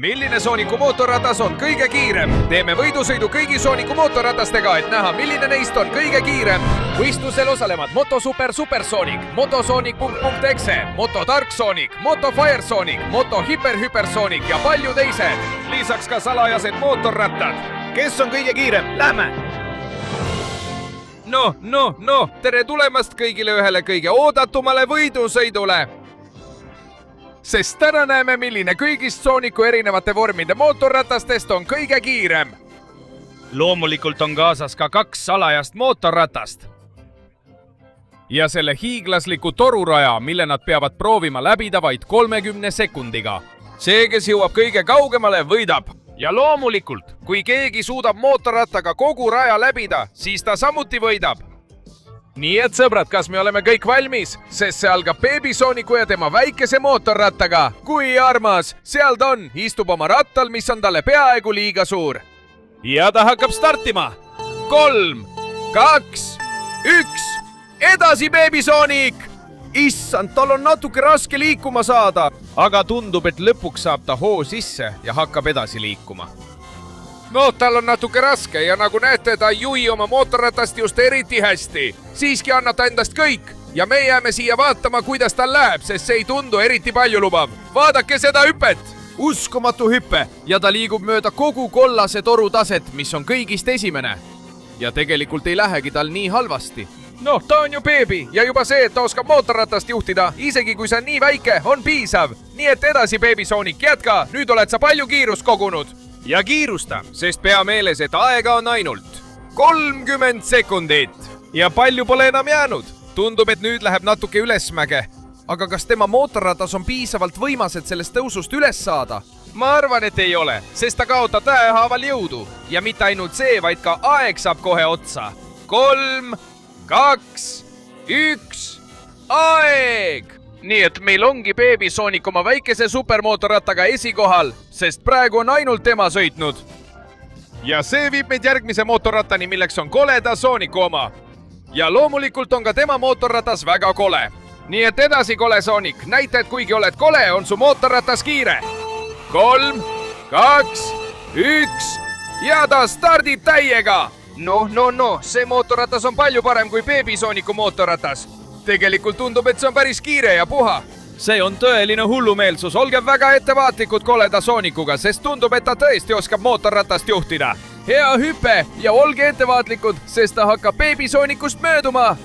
Milline Sooniku mootorratas on kõige kiirem? Teeme võidusõidu kõigi Sooniku mootorratastega, et näha, milline neist on kõige kiirem. Võistlusel osalevad Motosuper Supersonic, Motosonic.exe, Mototark Sonic, Motofire Sonic, Moto Hyper Sonic ja palju teised. Lisaks ka salajased mootorrattad. Kes on kõige kiirem? Lähme! No, tere tulemast kõigile ühele kõige oodatumale võidusõidule. Sest täna näeme, milline kõigist Sooniku erinevate vormide mootorratastest on kõige kiirem. Loomulikult on kaasas ka 2 salajast mootorratast. Ja selle hiiglasliku toruraja, mille nad peavad proovima läbida vaid 30 sekundiga. See, kes jõuab kõige kaugemale, võidab. Ja loomulikult, kui keegi suudab mootorrattaga kogu raja läbida, siis ta samuti võidab. Nii et sõbrad, kas me oleme kõik valmis? Sest see algab Baby Sooniku ja tema väikese mootorrattaga. Kui armas, seal ta on, istub oma rattal, mis on talle peaaegu liiga suur. Ja ta hakkab startima. 3, 2, 1, edasi Baby Soonik! Issand, tal on natuke raske liikuma saada. Aga tundub, et lõpuks saab ta hoo sisse ja hakkab edasi liikuma. No, tal on natuke raske ja nagu näete, ta ei juhi oma mootorratast just eriti hästi. Siiski annab ta endast kõik ja me jääme siia vaatama, kuidas tal läheb, sest see ei tundu eriti palju lubav. Vaadake seda hüpet! Uskumatu hüppe ja ta liigub mööda kogu kollase toru taset, mis on kõigist esimene. Ja tegelikult ei lähegi tal nii halvasti. No, ta on ju beebi ja juba see, et ta oskab mootorratast juhtida, isegi kui see on nii väike, on piisav. Nii et edasi, Baby Sonic, jätka! Nüüd oled sa palju kiirust kogunud. Ja kiirusta, sest pea meeles, et aega on ainult 30 sekundit. Ja palju pole enam jäänud. Tundub, et nüüd läheb natuke ülesmäge. Aga kas tema mootorratas on piisavalt võimas, et sellest tõusust üles saada? Ma arvan, et ei ole, sest ta kaotab tähehaaval jõudu. Ja mitte ainult see, vaid ka aeg saab kohe otsa. 3, 2, 1, aeg! Nii et meil ongi Baby Sonic oma väikese supermootorrattaga esikohal, sest praegu on ainult tema sõitnud. Ja see viib meid järgmise mootorrattani, milleks on koleda Sooniku oma. Ja loomulikult on ka tema mootorratas väga kole. Nii et edasi, kole Sonic, näita, et kuigi oled kole, on su mootorratas kiire. 3, 2, 1 ja ta stardib täiega. No, see mootorratas on palju parem kui Baby Sooniku mootorratas. Tegelikult tundub, et see on päris kiire ja puha. See on tõeline hullumeelsus. Olge väga ettevaatlikud koleda Soonikuga, sest tundub, et ta tõesti oskab mootorratast juhtida. Hea hüpe ja olge ettevaatlikud, sest ta hakkab Baby Soonikust mööduma.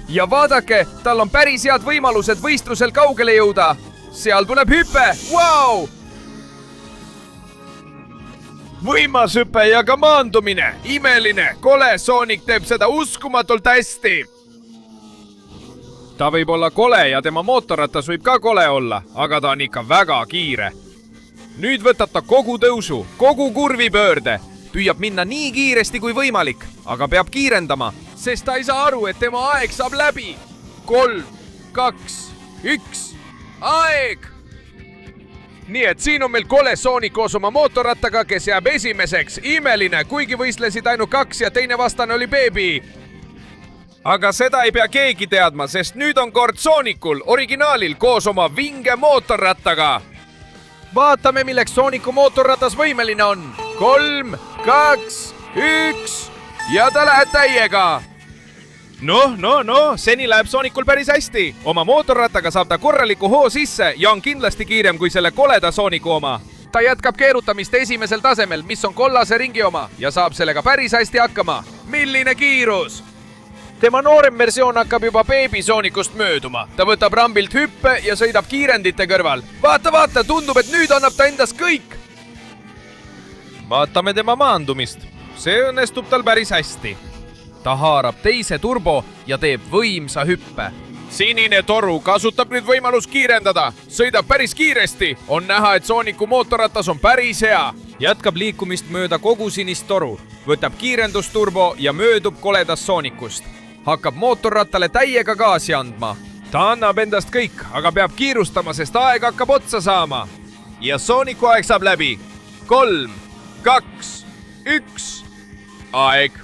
Ja vaadake, tal on päris head võimalused võistlusel kaugele jõuda. Seal tuleb hüpe. Vau! Võimas hüpe ja ka maandumine. Imeline. Kole Sonic teeb seda uskumatult hästi. Ta võib olla kole ja tema mootorratas võib ka kole olla, aga ta on ikka väga kiire. Nüüd võtab ta kogu tõusu, kogu kurvipöörde. Püüab minna nii kiiresti kui võimalik, aga peab kiirendama, sest ta ei saa aru, et tema aeg saab läbi. 3, 2, 1, aeg! Nii et siin on meil kole Sonic koos oma mootorrattaga, kes jääb esimeseks. Imeline, kuigi võistlesid ainult 2 ja teine vastane oli Baby. Aga seda ei pea keegi teadma, sest nüüd on kord Soonikul, originaalil, koos oma vinge mootorrattaga. Vaatame, milleks Sooniku mootorratas võimeline on. 3, 2, 1 ja ta läheb täiega. No, seni läheb Soonikul päris hästi. Oma mootorrattaga saab ta korraliku hoo sisse ja on kindlasti kiirem kui selle koleda Sooniku oma. Ta jätkab keerutamist esimesel tasemel, mis on kollase ringi oma ja saab sellega päris hästi hakkama. Milline kiirus! Tema noorem versioon hakkab juba Baby Soonikust mööduma. Ta võtab rambilt hüppe ja sõidab kiirendite kõrval. Vaata, tundub, et nüüd annab ta endast kõik. Vaatame tema maandumist. See õnnestub tal päris hästi. Ta haarab teise turbo ja teeb võimsa hüppe. Sinine toru kasutab nüüd võimalus kiirendada. Sõidab päris kiiresti. On näha, et Sooniku mootorratas on päris hea. Jätkab liikumist mööda kogu sinist toru. Võtab kiirendusturbo ja möödub koledast Soonikust. Hakkab mootorrattale täiega gaasi andma. Ta annab endast kõik, aga peab kiirustama, sest aeg hakkab otsa saama. Ja Sooniku aeg saab läbi. 3, 2, 1, aeg.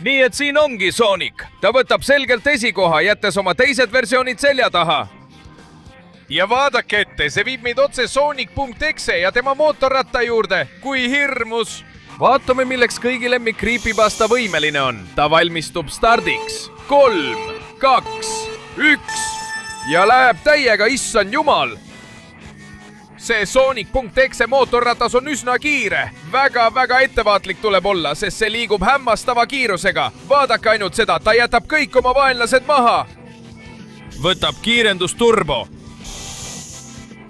Nii et siin ongi Sonic. Ta võtab selgelt esikoha, jättes oma teised versioonid selja taha. ja vaadake ette, see viib meid otse Sonic.exe ja tema mootorratta juurde. Kui hirmus! Vaatame, milleks kõigi lemmik creepypasta võimeline on. Ta valmistub stardiks. 3, 2, 1 ja läheb täiega, issand jumal! See Sonic.exe mootorratas on üsna kiire. Väga ettevaatlik tuleb olla, sest see liigub hämmastava kiirusega. Vaadake ainult seda, ta jätab kõik oma vaenlased maha. Võtab kiirendusturbo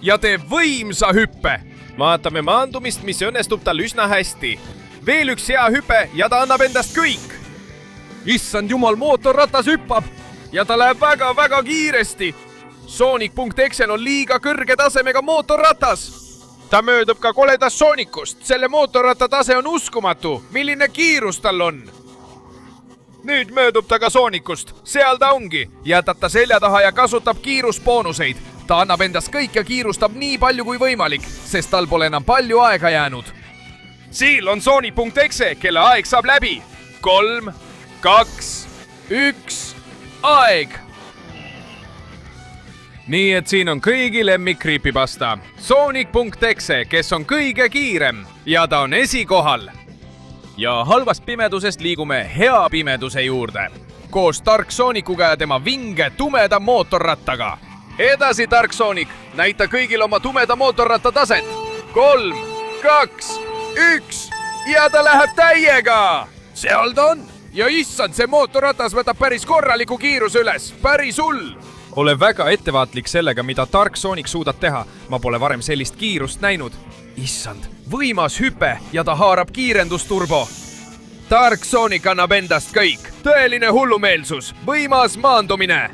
ja teeb võimsa hüppe. Vaatame maandumist, mis õnnestub tal üsna hästi. Veel üks hea hüpe ja ta annab endast kõik. Issand jumal, mootorratas hüppab ja ta läheb väga kiiresti. Sonic.exel on liiga kõrge tasemega mootorratas. Ta möödub ka koledast Sonicust. Selle mootorratta tase on uskumatu. Milline kiirus tal on? Nüüd möödub ta ka Sonicust. Seal ta ongi. Jätab ta selja taha ja kasutab kiirusboonuseid. Ta annab endast kõik ja kiirustab nii palju kui võimalik, sest tal pole enam palju aega jäänud. Siin on Sonic.exe, kelle aeg saab läbi. 3, 2, 1, aeg! Nii et siin on kõigi lemmik creepypasta. Sonic.exe, kes on kõige kiirem ja ta on esikohal. Ja halvast pimedusest liigume hea pimeduse juurde. Koos Tark Soonicuga ja tema vinge tumeda mootorrattaga. Edasi, Tark Sonic, näita kõigil oma tumeda mootorratta taset. 3, 2, 1 ja ta läheb täiega. Seal ta on. Ja issand, see mootorratas võtab päris korraliku kiiruse üles. Päris hull. Ole väga ettevaatlik sellega, mida Tark Sonic suudab teha. Ma pole varem sellist kiirust näinud. Issand, võimas hüpe ja ta haarab kiirendusturbo. Tark Sonic annab endast kõik. Tõeline hullumeelsus, võimas maandumine.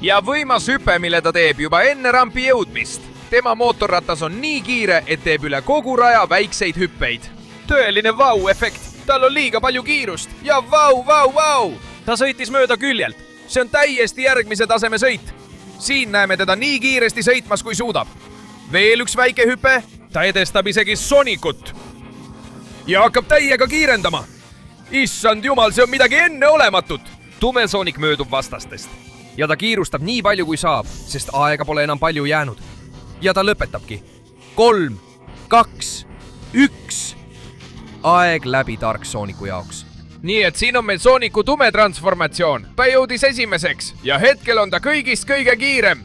Ja võimas hüpe, mille ta teeb juba enne rampi jõudmist. Tema mootorratas on nii kiire, et teeb üle kogu raja väikseid hüppeid. Tõeline vau-efekt. Tal on liiga palju kiirust ja vau! Ta sõitis mööda küljelt. See on täiesti järgmise taseme sõit. Siin näeme teda nii kiiresti sõitmas, kui suudab. Veel üks väike hüpe. Ta edestab isegi Sonicut. Ja hakkab täiega kiirendama. Issand jumal, see on midagi enneolematut. Tume Sonic möödub vastastest. Ja ta kiirustab nii palju, kui saab, sest aega pole enam palju jäänud. Ja ta lõpetabki. 3, 2, 1. Aeg läbi Tark Soonicu jaoks. Nii et siin on meil Soonicu tume transformatsioon. Ta jõudis esimeseks ja hetkel on ta kõigist kõige kiirem.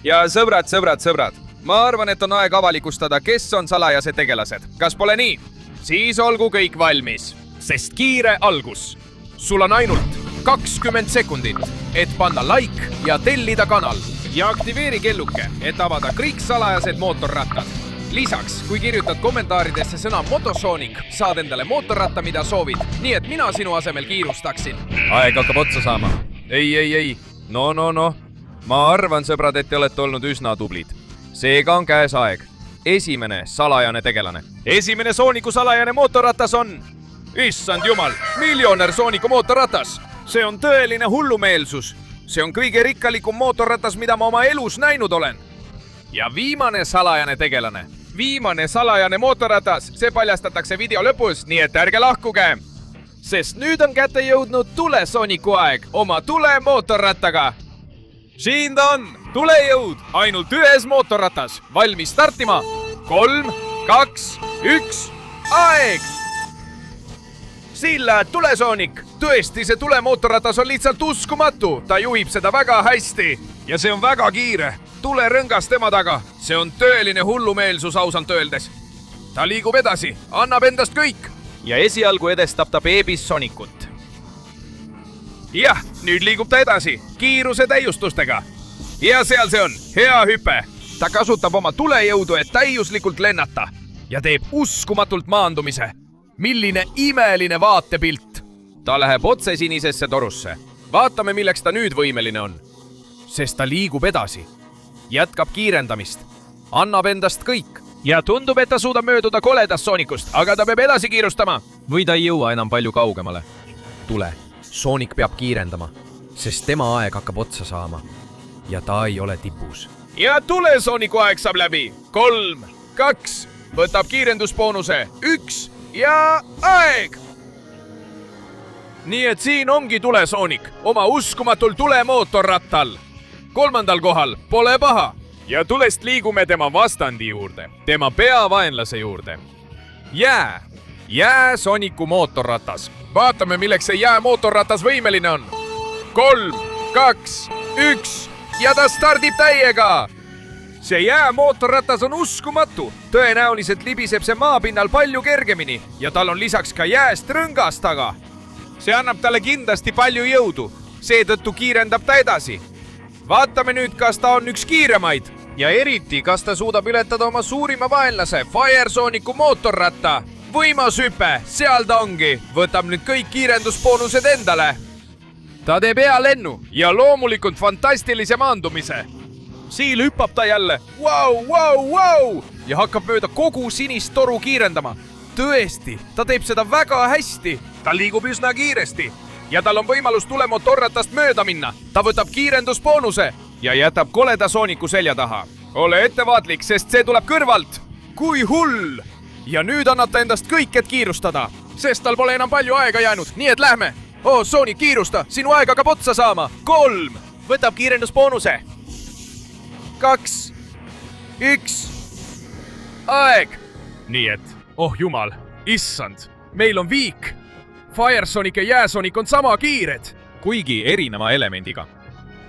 Ja sõbrad. Ma arvan, et on aeg avalikustada, kes on salajase tegelased. Kas pole nii? Siis olgu kõik valmis. Sest kiire algus. Sul on ainult 20 sekundit, et panna like ja tellida kanal. Ja aktiveeri kelluke, et avada kõik salajased mootorrattad. Lisaks, kui kirjutad kommentaaridesse sõna Motosonic, saad endale mootorratta, mida soovid. Nii et mina sinu asemel kiirustaksin. Aeg hakkab otsa saama. Ei. No. Ma arvan, sõbrad, et te olete olnud üsna tublid. Seega on käes aeg. Esimene salajane tegelane. Esimene Soonicu salajane mootorratas on... Issand jumal, miljonär Soonicu mootorratas. See on tõeline hullumeelsus. See on kõige rikkalikum mootorratas, mida ma oma elus näinud olen. Ja viimane salajane tegelane. Viimane salajane mootorratas, see paljastatakse video lõpus, nii et ärge lahkuge. Sest nüüd on kätte jõudnud Tule Soonicu aeg oma tule mootorrattaga. Siin ta on, tulejõud, ainult ühes mootorratas. Valmis startima. 3, 2, 1, aeg! Siin lähed Tule Sonic. Tõesti, see tule mootorratas on lihtsalt uskumatu. Ta juhib seda väga hästi. Ja see on väga kiire. Tule rõngas tema taga. See on tõeline hullumeelsus ausalt öeldes. Ta liigub edasi, annab endast kõik. Ja esialgu edestab ta beebis Sonicut. Jah, nüüd liigub ta edasi, kiiruse täiustustega. Ja seal see on, hea hüpe. Ta kasutab oma tulejõudu, et täiuslikult lennata. Ja teeb uskumatult maandumise. Milline imeline vaatepilt. Ta läheb otse sinisesse torusse. Vaatame, milleks ta nüüd võimeline on. Sest ta liigub edasi. Jätkab kiirendamist. Annab endast kõik. Ja tundub, et ta suudab mööduda koledast Sonicust, aga ta peab edasi kiirustama. Või ta ei jõua enam palju kaugemale. Tule, Sonic peab kiirendama, sest tema aeg hakkab otsa saama. Ja ta ei ole tipus. Ja Tule Sonicu aeg saab läbi. 3, 2, võtab kiirendusboonuse. 1 ja aeg! Nii et siin ongi Tule Sonic oma uskumatul tulemootorrattal. kolmandal kohal pole paha. ja tulest liigume tema vastandi juurde, tema peavaenlase juurde. Jää. Jääsooniku mootorratas. vaatame, milleks see jäämootorratas võimeline on. 3, 2, 1 ja ta stardib täiega. see jäämootorratas on uskumatu. tõenäoliselt libiseb see maapinnal palju kergemini ja tal on lisaks ka jääst rõngas taga. see annab talle kindlasti palju jõudu, seetõttu kiirendab ta edasi. vaatame nüüd, kas ta on üks kiiremaid ja eriti, kas ta suudab ületada oma suurima vaenlase Firesooniku mootorratta. võimas hüpe, seal ta ongi. võtab nüüd kõik kiirendusboonused endale. ta teeb hea lennu ja loomulikult fantastilise maandumise. Siil hüppab ta jälle ja hakkab mööda kogu sinist toru kiirendama. tõesti, ta teeb seda väga hästi. ta liigub üsna kiiresti ja tal on võimalus tulemotorratast mööda minna. ta võtab kiirendusboonuse ja jätab koleda sooniku selja taha. ole ettevaatlik, sest see tuleb kõrvalt. kui hull! ja nüüd annab ta endast kõik, et kiirustada, sest tal pole enam palju aega jäänud, nii et lähme. Soonik, kiirusta, sinu aeg hakkab otsa saama. 3, võtab kiirendusboonuse. 2, 1, aeg. nii et, jumal, issand, meil on viik. Firesonic ja Jääsonic on sama kiired, kuigi erineva elemendiga.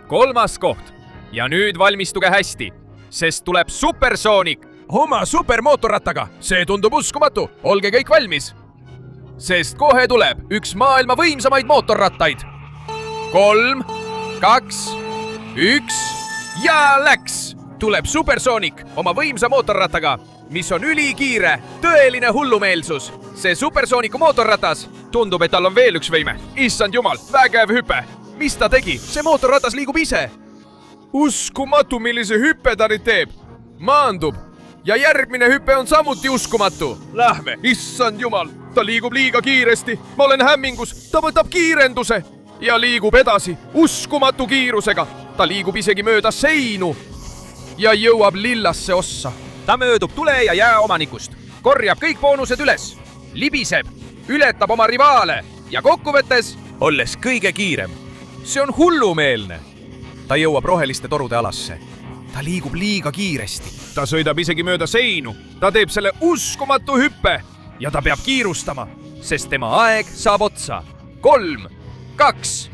3. koht ja nüüd valmistuge hästi, sest tuleb Supersonic oma supermootorrattaga. see tundub uskumatu, olge kõik valmis, sest kohe tuleb üks maailma võimsamaid mootorrattaid. 3, 2, 1 ja läks. tuleb Supersonic oma võimsa mootorrattaga, mis on ülikiire, tõeline hullumeelsus. see Supersooniku mootorratas, tundub, et tal on veel üks võime. issand jumal, vägev hüpe. mis ta tegi? see mootorratas liigub ise. uskumatu, millise hüppe ta nüüd teeb. maandub ja järgmine hüpe on samuti uskumatu. Lähme, issand jumal, ta liigub liiga kiiresti. ma olen hämmingus, ta võtab kiirenduse ja liigub edasi uskumatu kiirusega. ta liigub isegi mööda seinu ja jõuab lillasse ossa. ta möödub tule ja jää omanikust, korjab kõik boonused üles, libiseb, ületab oma rivaale ja kokkuvõttes olles kõige kiirem. see on hullumeelne. ta jõuab roheliste torude alasse. ta liigub liiga kiiresti. ta sõidab isegi mööda seinu. ta teeb selle uskumatu hüppe ja ta peab kiirustama, sest tema aeg saab otsa. 3, 2,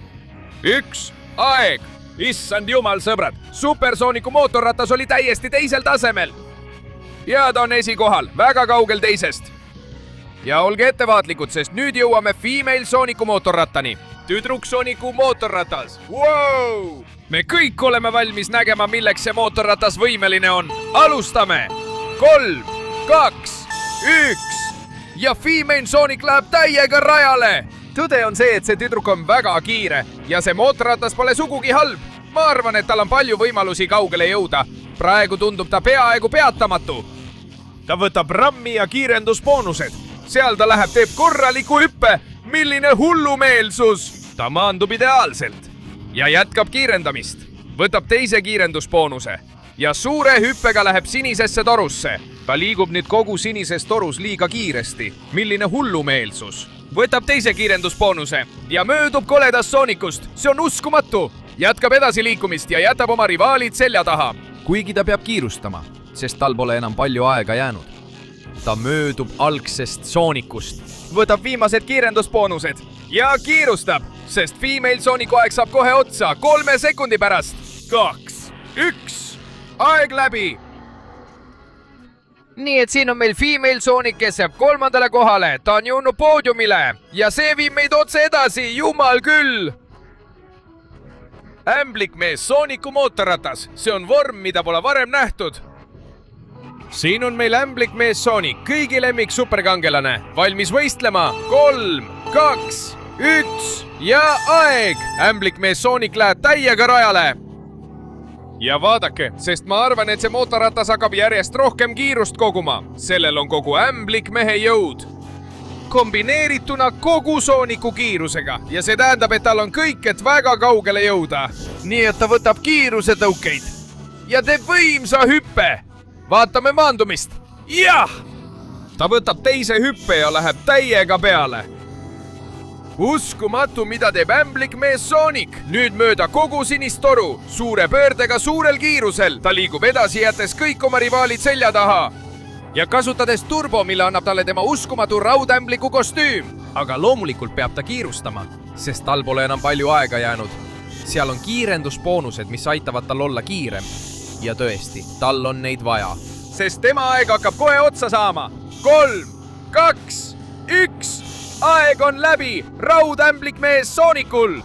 1, aeg. issand jumal, sõbrad, Supersooniku mootorratas oli täiesti teisel tasemel. ja ta on esikohal, väga kaugel teisest. ja olge ettevaatlikud, sest nüüd jõuame Female Sooniku mootorrattani. tüdruksooniku mootorratas. Wow! me kõik oleme valmis nägema, milleks see mootorratas võimeline on. alustame. 3, 2, 1 ja Female Sonic läheb täiega rajale. tõde on see, et see tüdruk on väga kiire ja see mootorratas pole sugugi halb. ma arvan, et tal on palju võimalusi kaugele jõuda. praegu tundub ta peaaegu peatamatu. ta võtab rammi ja kiirendusboonused. seal ta läheb, teeb korraliku hüppe. milline hullumeelsus! ta maandub ideaalselt ja jätkab kiirendamist. võtab teise kiirendusboonuse ja suure hüppega läheb sinisesse torusse. ta liigub nüüd kogu sinises torus liiga kiiresti. milline hullumeelsus! võtab teise kiirendusboonuse ja möödub koledast Soonikust. see on uskumatu. jätkab edasiliikumist ja jätab oma rivaalid selja taha. kuigi ta peab kiirustama, sest tal pole enam palju aega jäänud. ta möödub algsest Soonikust, võtab viimased kiirendusboonused ja kiirustab, sest Female Sooniku aeg saab kohe otsa 3 sekundi pärast. 2, 1, aeg läbi. nii et siin on meil Female Sonic, kes jääb 3. kohale. ta on jõudnud poodiumile ja see viib meid otse edasi, jumal küll. ämblikmees Sooniku mootorratas, see on vorm, mida pole varem nähtud. siin on meil ämblikmees Sonic, kõigi lemmik superkangelane, valmis võistlema. 3, 2, 1 ja aeg. ämblikmees Sonic läheb täiega rajale. ja vaadake, sest ma arvan, et see mootorratas hakkab järjest rohkem kiirust koguma. sellel on kogu ämblikmehe jõud kombineerituna kogu Sooniku kiirusega ja see tähendab, et tal on kõik, et väga kaugele jõuda. nii et ta võtab kiirusetõukeid ja teeb võimsa hüppe. vaatame maandumist. jah! ta võtab teise hüppe ja läheb täiega peale. uskumatu, mida teeb ämblik mees Sonic. Nüüd mööda kogu sinist toru, suure pöördega suurel kiirusel. Ta liigub edasi, jättes kõik oma rivaalid selja taha. Ja kasutades turbo, mille annab talle tema uskumatu raudämbliku kostüüm. Aga loomulikult peab ta kiirustama, sest tal pole enam palju aega jäänud. Seal on kiirendusboonused, mis aitavad tal olla kiirem. Ja tõesti, tal on neid vaja. Sest tema aeg hakkab kohe otsa saama. 3, 2, 1. Aeg on läbi raudämblik mees Sonicul.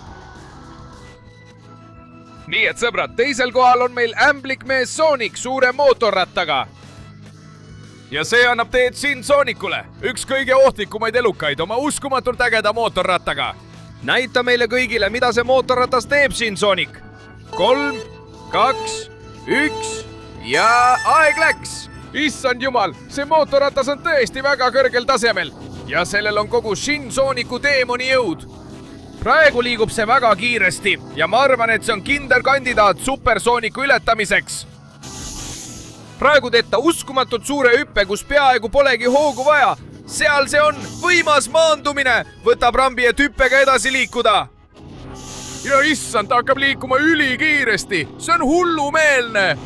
Nii et sõbrad, teisel kohal on meil ämblik mees Sonic suure mootorrattaga. Ja see annab teed siin Sonicule, üks kõige ohtlikumaid elukaid oma uskumatult ägeda mootorrattaga. Näita meile kõigile, mida see mootorratas teeb siin, Sonic. 3, 2, 1 ja aeg läks. Issand jumal, see mootorratas on tõesti väga kõrgel tasemel ja sellel on kogu Shin Sonicu teemoni jõud. Praegu liigub see väga kiiresti ja ma arvan, et see on kindel kandidaat Super Sonicu ületamiseks. Praegu teeb ta uskumatult suure hüppe, kus peaaegu polegi hoogu vaja. Seal see on võimas maandumine. Võtab rambi, et hüppega edasi liikuda. Ja issand, ta hakkab liikuma ülikiiresti. See on hullumeelne.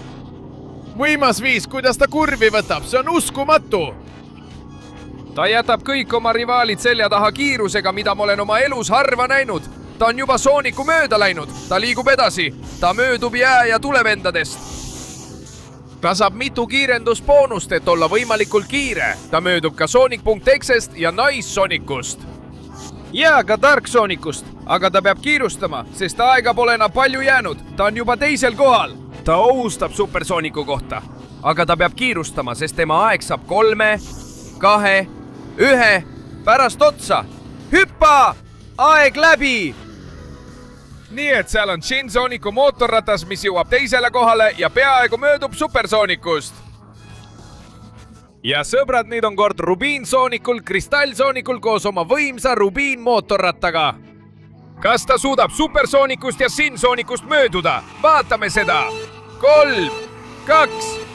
Võimas viis, kuidas ta kurvi võtab. See on uskumatu. Ta jätab kõik oma rivaalid selja taha kiirusega, mida ma olen oma elus harva näinud. Ta on juba Sonicu mööda läinud. Ta liigub edasi. Ta möödub jää- ja tulevendadest. Ta saab mitu kiirendusboonust, et olla võimalikult kiire. Ta möödub ka Sonic.exe-st ja Nice Sonicust. Ja ka Dark Sonicust, aga ta peab kiirustama, sest aega pole enam palju jäänud. Ta on juba teisel kohal. Ta ohustab Super Sonicu kohta, aga ta peab kiirustama, sest tema aeg saab 3, 2, 1 pärast otsa. Hüppa! Aeg läbi! Nii et seal on Shin Sonicu mootorratas, mis jõuab teisele kohale ja peaaegu möödub Super Sonicust. Ja sõbrad, nüüd on kord Rubin Sonicul, Kristall Sonicul koos oma võimsa Rubin mootorrattaga. Kas ta suudab Super Sonicust ja Shin Sonicust mööduda? Vaatame seda. 3, 2,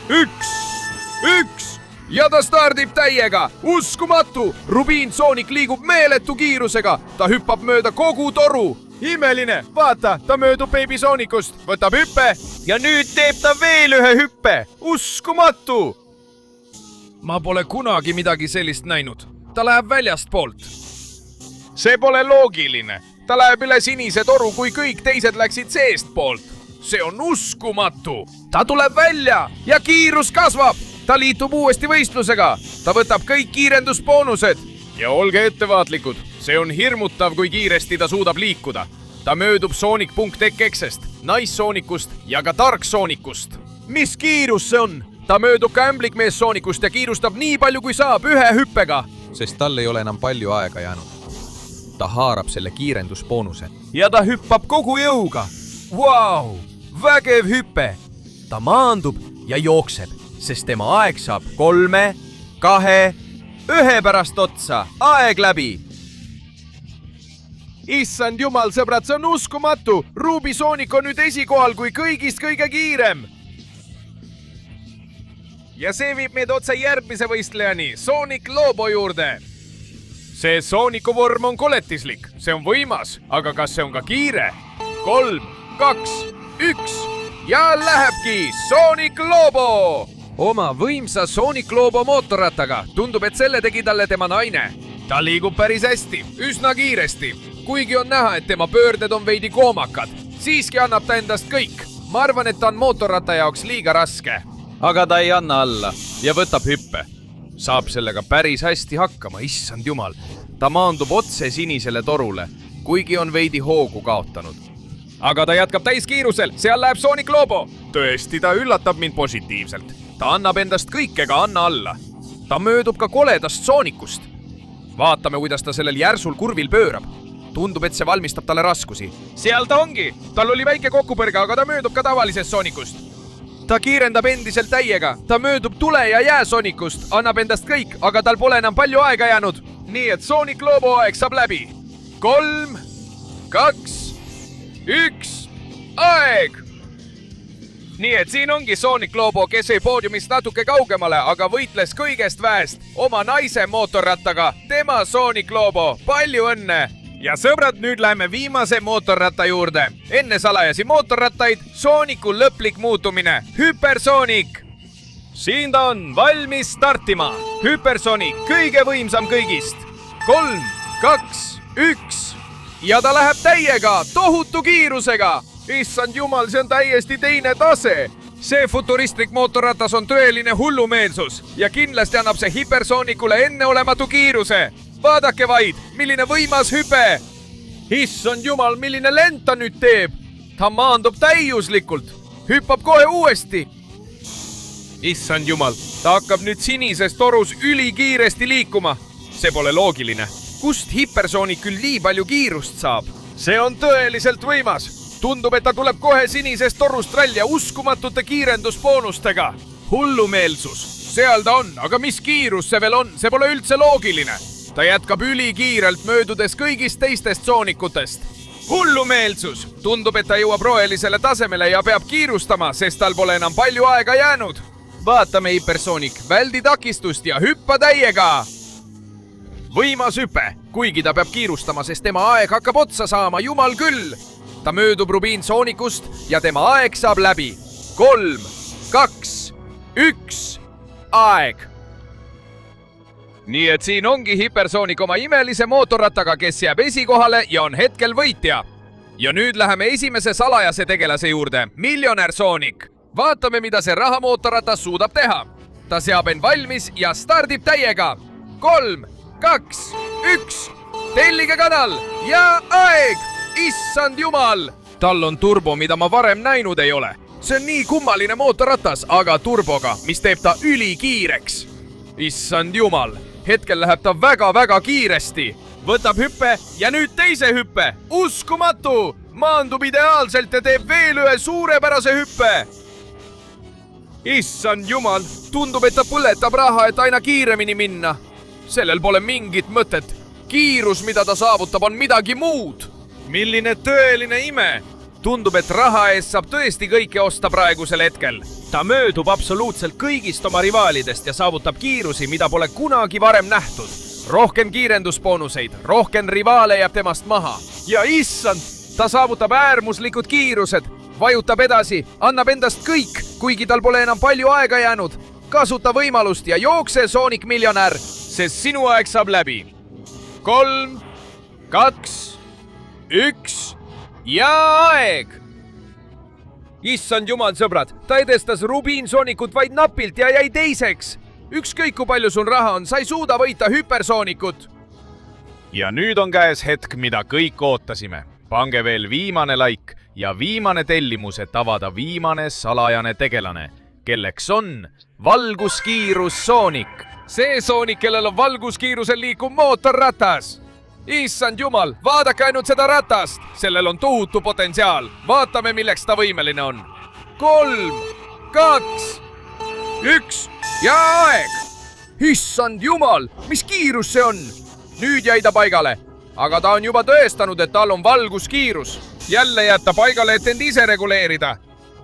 1 ja ta stardib täiega. Uskumatu! Rubin Sonic liigub meeletu kiirusega. Ta hüppab mööda kogu toru. Imeline, vaata, ta möödub Baby Sonicust, võtab hüppe ja nüüd teeb ta veel ühe hüppe. Uskumatu! Ma pole kunagi midagi sellist näinud. Ta läheb väljastpoolt. See pole loogiline. Ta läheb üle sinise toru, kui kõik teised läksid seestpoolt. See on uskumatu. Ta tuleb välja ja kiirus kasvab. Ta liitub uuesti võistlusega. Ta võtab kõik kiirendusboonused. Ja olge ettevaatlikud. See on hirmutav, kui kiiresti ta suudab liikuda. Ta möödub Sonic.exe-st, Nice Sonicust ja ka Dark Sonicust. Mis kiirus see on? Ta möödub ka ämblik mees Sonicust ja kiirustab nii palju, kui saab ühe hüppega. Sest tal ei ole enam palju aega jäänud. Ta haarab selle kiirendusboonuse. Ja ta hüppab kogu jõuga. Vau! Vägev hüppe! Ta maandub ja jookseb, sest tema aeg saab 3, 2, 1 pärast otsa. Aeg läbi! Issand jumal, sõbrad, see on uskumatu. Ruby Sonic on nüüd esikohal kui kõigist kõige kiirem. Ja see viib meid otse järgmise võistlejani, Sonic Lobo juurde. See Sonicu vorm on koletislik. See on võimas, aga kas see on ka kiire? 3, 2, 1 ja lähebki Sonic Lobo! Oma võimsa Sonic Lobo mootorrattaga. Tundub, et selle tegi talle tema naine. Ta liigub päris hästi, üsna kiiresti. Kuigi on näha, et tema pöörded on veidi koomakad. Siiski annab ta endast kõik. Ma arvan, et ta on mootorrata jaoks liiga raske. Aga ta ei anna alla ja võtab hüppe. Saab sellega päris hästi hakkama, issand jumal. Ta maandub otse sinisele torule, kuigi on veidi hoogu kaotanud. Aga ta jätkab täiskiirusel, seal läheb Sonic Lobo. Tõesti, ta üllatab mind positiivselt. Ta annab endast kõikega anna alla. Ta möödub ka koledast Sonicust. Vaatame, kuidas ta sellel järsul kurvil pöörab. Tundub, et see valmistab talle raskusi. Seal ta ongi. Tal oli väike kokkupõrge, aga ta möödub ka tavalisest Sonicust. Ta kiirendab endiselt täiega. Ta möödub tule ja jää Sonicust. Annab endast kõik, aga tal pole enam palju aega jäänud. Nii et Sonic Lobo aeg saab läbi. 3, 2, 1, aeg! Nii et siin ongi Sonic Lobo, kes ei poodiumist natuke kaugemale, aga võitles kõigest väest oma naise mootorrattaga. Tema Sonic Lobo. Palju õnne! ja sõbrad, nüüd läheme viimase mootorratta juurde. Enne salajasi mootorrattaid Sooniku lõplik muutumine, Hypersonic. Siin ta on, valmis startima. Hypersonic, kõige võimsam kõigist. 3, 2, 1 ja ta läheb täiega, tohutu kiirusega. Issand jumal, see on täiesti teine tase. See futuristlik mootorratas on tõeline hullumeelsus ja kindlasti annab see Hypersonicule enneolematu kiiruse. Vaadake vaid, milline võimas hüpe. Issand jumal, milline lend ta nüüd teeb. Ta maandub täiuslikult, hüppab kohe uuesti. Issand jumal, ta hakkab nüüd sinises torus ülikiiresti liikuma. See pole loogiline. Kust Hypersonic küll nii palju kiirust saab? See on tõeliselt võimas. Tundub, et ta tuleb kohe sinisest torust välja uskumatute kiirendusboonustega. Hullumeelsus. Seal ta on, aga mis kiirus see veel on? See pole üldse loogiline. Ta jätkab ülikiirelt möödudes kõigist teistest soonikutest. Hullumeelsus. Tundub, et ta jõuab rohelisele tasemele ja peab kiirustama, sest tal pole enam palju aega jäänud. Vaatame, Hypersonic, väldi takistust ja hüppa täiega. Võimas hüpe, kuigi ta peab kiirustama, sest tema aeg hakkab otsa saama, jumal küll. Ta möödub Rubin Soonikust ja tema aeg saab läbi. 3, 2, 1, aeg. Nii et siin ongi Hypersonic oma imelise mootorrattaga, kes jääb esikohale ja on hetkel võitja. Ja nüüd läheme esimese salajase tegelase juurde, Miljonär Sonic. Vaatame, mida see rahamootorratas suudab teha. Ta seab end valmis ja stardib täiega. 3, 2, 1, tellige kanal ja aeg! Issand jumal! Tal on turbo, mida ma varem näinud ei ole. See on nii kummaline mootorratas, aga turboga, mis teeb ta ülikiireks. Issand jumal! Hetkel läheb ta väga-väga kiiresti. Võtab hüppe ja nüüd teise hüppe. Uskumatu! Maandub ideaalselt ja teeb veel ühe suurepärase hüppe. Issand jumal! Tundub, et ta põletab raha, et aina kiiremini minna. Sellel pole mingit mõtet. Kiirus, mida ta saavutab, on midagi muud. Milline tõeline ime! Tundub, et raha eest saab tõesti kõike osta praegusel hetkel. Ta möödub absoluutselt kõigist oma rivaalidest ja saavutab kiirusi, mida pole kunagi varem nähtud. Rohkem kiirendusboonuseid, rohkem rivaale jääb temast maha. Ja issand, ta saavutab äärmuslikud kiirused, vajutab edasi, annab endast kõik, kuigi tal pole enam palju aega jäänud. Kasuta võimalust ja jookse, Sonic miljonär, sest sinu aeg saab läbi. 3, 2, 1 ja aeg! Issand jumal, sõbrad, ta edestas Rubin Soonikut vaid napilt ja jäi teiseks. Ükskõik, kui palju sul raha on, sa ei suuda võita Hypersoonikut. Ja nüüd on käes hetk, mida kõik ootasime. Pange veel viimane like ja viimane tellimus, et avada viimane salajane tegelane, kelleks on valguskiirus Sonic. See Sonic, kellel on valguskiirusel liikuv mootorratas. Issand jumal, vaadake ainult seda ratast. Sellel on tohutu potentsiaal. Vaatame, milleks ta võimeline on. 3, 2, 1 ja aeg! Issand jumal, mis kiirus see on? Nüüd jäi ta paigale, aga ta on juba tõestanud, et tal on valguskiirus. Jälle jääb ta paigale, et end ise reguleerida.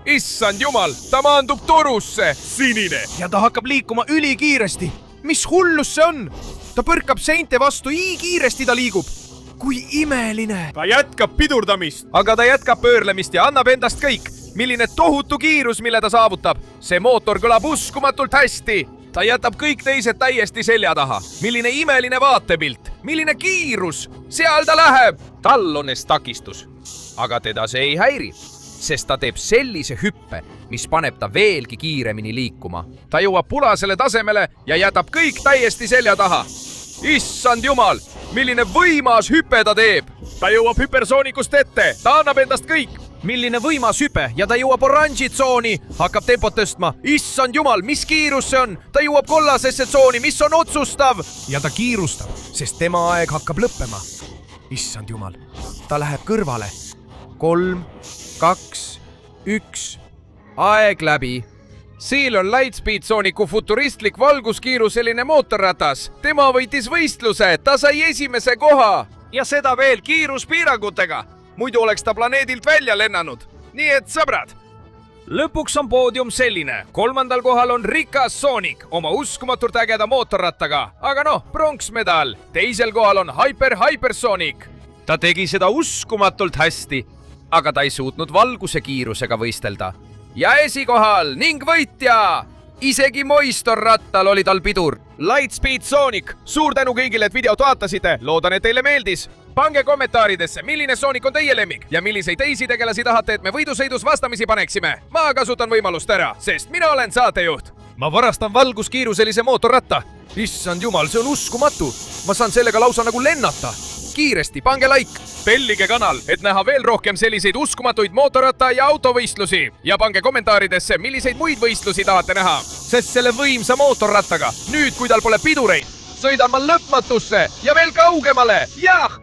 Issand jumal, ta maandub torusse. Sinine. Ja ta hakkab liikuma ülikiiresti. Mis hullus see on? Ta põrkab seinte vastu, kiiresti ta liigub. Kui imeline. Ta jätkab pidurdamist. Aga ta jätkab pöörlemist ja annab endast kõik. Milline tohutu kiirus, mille ta saavutab. See mootor kõlab uskumatult hästi. Ta jätab kõik teised täiesti selja taha. Milline imeline vaatepilt. Milline kiirus. Seal ta läheb. Tal on ees takistus. Aga teda see ei häiri, sest ta teeb sellise hüppe, mis paneb ta veelgi kiiremini liikuma. Ta jõuab punasele tasemele ja jätab kõik täiesti selja taha. Issand jumal, milline võimas hüpe ta teeb. Ta jõuab Hypersoonikust ette, ta annab endast kõik. Milline võimas hüpe ja ta jõuab oranži tsooni, hakkab tempot tõstma. Issand jumal, mis kiirus see on? Ta jõuab kollasesse tsooni, mis on otsustav. Ja ta kiirustab, sest tema aeg hakkab lõppema. Issand jumal, ta läheb kõrvale. 3, 2, 1, aeg läbi. Seal on Lightspeed Sooniku futuristlik valguskiiruseline mootorratas. Tema võitis võistluse, ta sai esimese koha. Ja seda veel kiiruspiirangutega. Muidu oleks ta planeedilt välja lennanud. Nii et sõbrad, lõpuks on poodium selline. 3. kohal on rikas Sonic oma uskumatult ägeda mootorrattaga. Aga noh, pronksmedal. 2. kohal on Hypersonic. ta tegi seda uskumatult hästi, aga ta ei suutnud valguse kiirusega võistelda. Ja esikohal ning võitja! Isegi Moistor-rattal oli tal pidur. Lightspeed Sonic, suur tänu kõigile, et videot vaatasite. Loodan, et teile meeldis. Pange kommentaaridesse, milline Sonic on teie lemmik ja milliseid teisi tegelasi tahate, et me võidusõidus vastamisi paneksime. Ma kasutan võimalust ära, sest mina olen saatejuht. Ma varastan valguskiiruselise mootorratta. Issand jumal, see on uskumatu. Ma saan sellega lausa nagu lennata. Kiiresti, pange like. Bellige kanal, et näha veel rohkem selliseid uskumatuid mootorratta- ja autovõistlusi. Ja pange kommentaaridesse, milliseid muid võistlusi tahate näha. Sest selle võimsa mootorrattaga, nüüd kui tal pole pidureid, Sõidan ma lõpmatusse ja veel kaugemale. Jah!